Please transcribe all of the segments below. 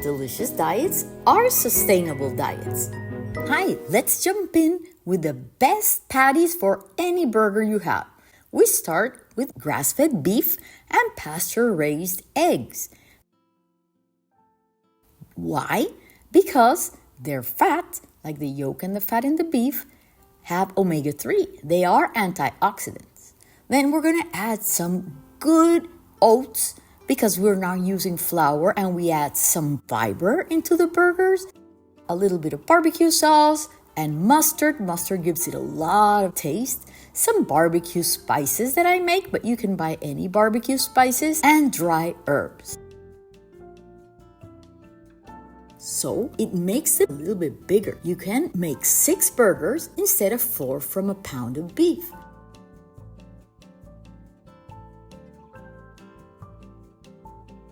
delicious diets are sustainable diets. Hi, let's jump in with the best patties for any burger you have. We start with grass-fed beef and pasture-raised eggs. Why? Because their fat, like the yolk and the fat in the beef, have omega-3. They are antioxidants. Then we're going to add some good oats because we're not using flour, and we add some fiber into the burgers. A little bit of barbecue sauce and mustard. Mustard gives it a lot of taste. Some barbecue spices that I make, but you can buy any barbecue spices, and dry herbs. So it makes it a little bit bigger. You can make 6 burgers instead of 4 from a pound of beef.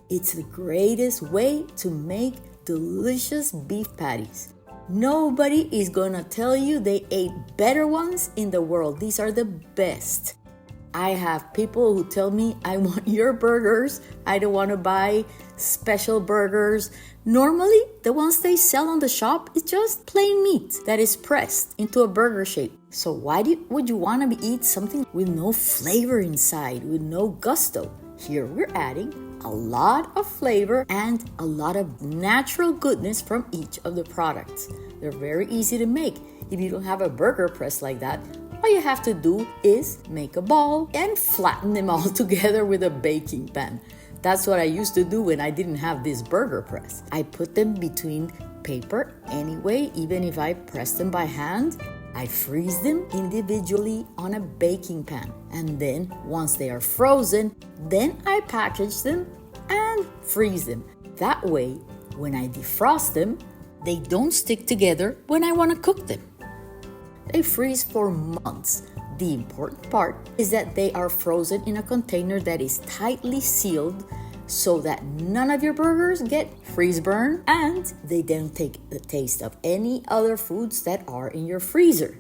It's the greatest way to make delicious beef patties. Nobody is gonna tell you they ate better ones in the world. These are the best. I have people who tell me, I want your burgers. I don't want to buy special burgers. Normally, the ones they sell on the shop is just plain meat that is pressed into a burger shape. So why would you want to eat something with no flavor inside, with no gusto? Here we're adding a lot of flavor and a lot of natural goodness from each of the products. They're very easy to make. If you don't have a burger press like that, all you have to do is make a ball and flatten them all together with a baking pan. That's what I used to do when I didn't have this burger press. I put them between paper anyway, even if I press them by hand. I freeze them individually on a baking pan. And then once they are frozen, then I package them and freeze them. That way, when I defrost them, they don't stick together when I want to cook them. They freeze for months. The important part is that they are frozen in a container that is tightly sealed so that none of your burgers get freeze burn and they don't take the taste of any other foods that are in your freezer.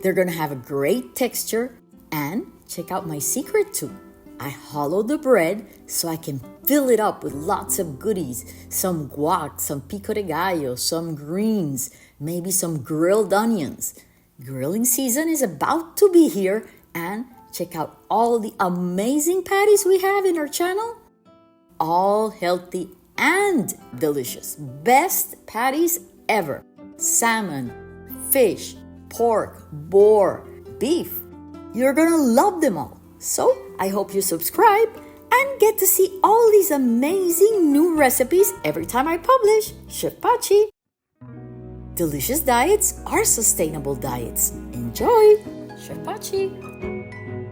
They're going to have a great texture, and check out my secret too. I hollow the bread so I can fill it up with lots of goodies. Some guac, some pico de gallo, some greens, maybe some grilled onions. Grilling season is about to be here, and check out all the amazing patties we have in our channel. All healthy and delicious. Best patties ever. Salmon, fish, pork, boar, beef. You're gonna love them all. So I hope you subscribe and get to see all these amazing new recipes every time I publish. Chef Pachi. Delicious diets are sustainable diets. Enjoy! Chef Pachi.